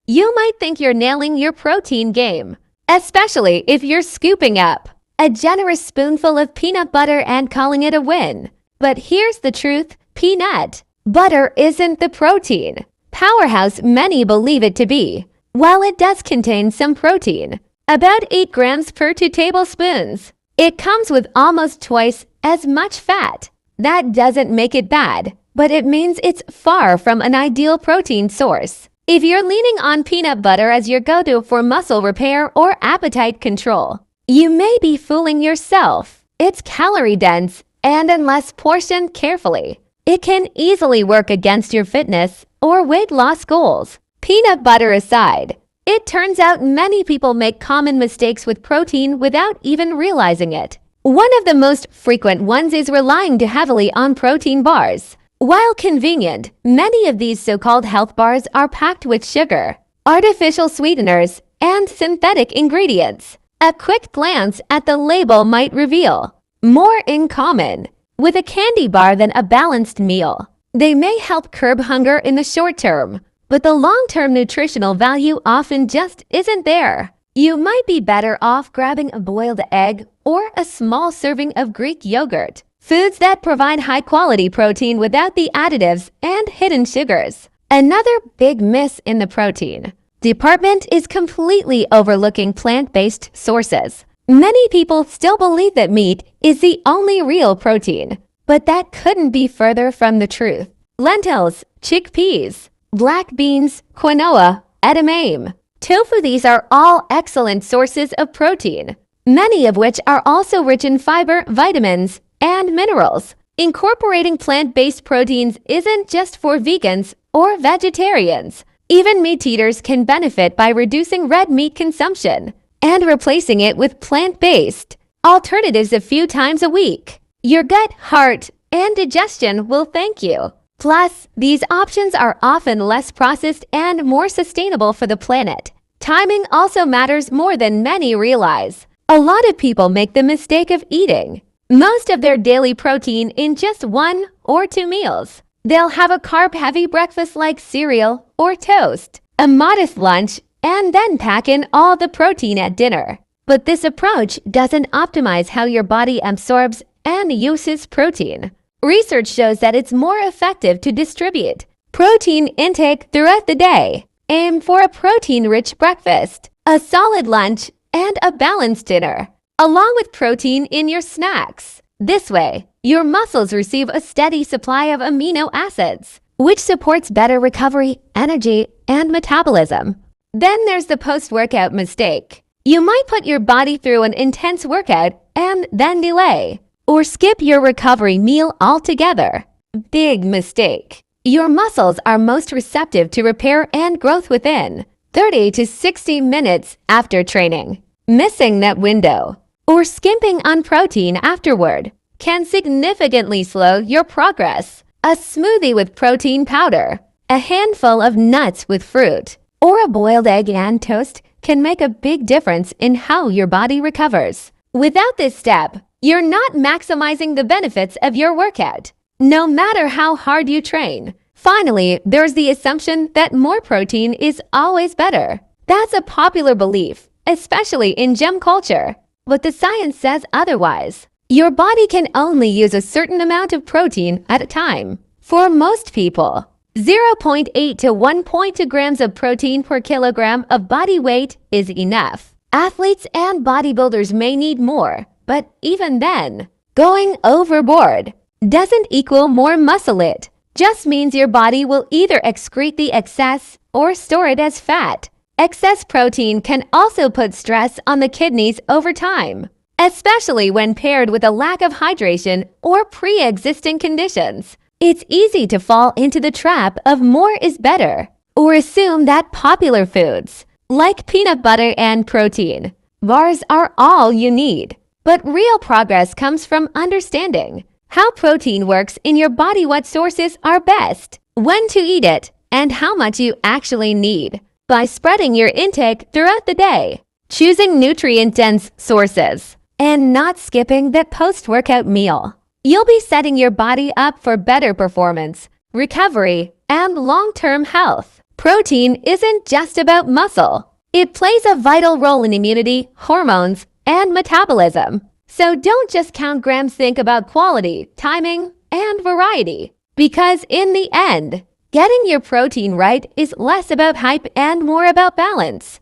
You might think you're nailing your protein game, especially if you're scooping up a generous spoonful of peanut butter and calling it a win. But here's the truth, peanut butter isn't the protein powerhouse many believe it to be. While it does contain some protein, about 8 grams per 2 tablespoons, it comes with almost twice as much fat. That doesn't make it bad, but it means it's far from an ideal protein source. If you're leaning on peanut butter as your go-to for muscle repair or appetite control, you may be fooling yourself. It's calorie-dense, and unless portioned carefully, it can easily work against your fitness or weight loss goals. Peanut butter aside, it turns out many people make common mistakes with protein without even realizing it. One of the most frequent ones is relying too heavily on protein bars. While convenient, many of these so-called health bars are packed with sugar, artificial sweeteners, and synthetic ingredients. A quick glance at the label might reveal more in common with a candy bar than a balanced meal. They may help curb hunger in the short term, but the long-term nutritional value often just isn't there. You might be better off grabbing a boiled egg or a small serving of Greek yogurt, foods that provide high-quality protein without the additives and hidden sugars. Another big miss in the protein department is completely overlooking plant-based sources. Many people still believe that meat is the only real protein, but that couldn't be further from the truth. Lentils, chickpeas, black beans, quinoa, edamame, tofu, these are all excellent sources of protein, many of which are also rich in fiber, vitamins, and minerals. Incorporating plant-based proteins isn't just for vegans or vegetarians. Even meat eaters can benefit by reducing red meat consumption and replacing it with plant-based alternatives a few times a week. Your gut, heart, and digestion will thank you. Plus, these options are often less processed and more sustainable for the planet. Timing also matters more than many realize. A lot of people make the mistake of eating most of their daily protein in just 1 or 2 meals. They'll have a carb-heavy breakfast like cereal or toast, a modest lunch, and then pack in all the protein at dinner. But this approach doesn't optimize how your body absorbs and uses protein. Research shows that it's more effective to distribute protein intake throughout the day. Aim for a protein-rich breakfast, a solid lunch, and a balanced dinner, along with protein in your snacks. This way, your muscles receive a steady supply of amino acids, which supports better recovery, energy, and metabolism. Then there's the post-workout mistake. You might put your body through an intense workout and then delay or skip your recovery meal altogether. Big mistake. Your muscles are most receptive to repair and growth within 30 to 60 minutes after training. Missing that window or skimping on protein afterward can significantly slow your progress. A smoothie with protein powder, a handful of nuts with fruit, or a boiled egg and toast can make a big difference in how your body recovers. Without this step, you're not maximizing the benefits of your workout, no matter how hard you train. Finally, there's the assumption that more protein is always better. That's a popular belief, especially in gym culture, but the science says otherwise. Your body can only use a certain amount of protein at a time. For most people, 0.8 to 1.2 grams of protein per kilogram of body weight is enough. Athletes and bodybuilders may need more, but even then, going overboard doesn't equal more muscle. It just means your body will either excrete the excess or store it as fat. Excess protein can also put stress on the kidneys over time, especially when paired with a lack of hydration or pre-existing conditions. It's easy to fall into the trap of more is better, or assume that popular foods like peanut butter and protein bars are all you need. But real progress comes from understanding how protein works in your body, what sources are best, when to eat it, and how much you actually need. By spreading your intake throughout the day, choosing nutrient-dense sources, and not skipping that post-workout meal, you'll be setting your body up for better performance, recovery, and long-term health. Protein isn't just about muscle. It plays a vital role in immunity, hormones, and metabolism. So don't just count grams, think about quality, timing, and variety. Because in the end, getting your protein right is less about hype and more about balance.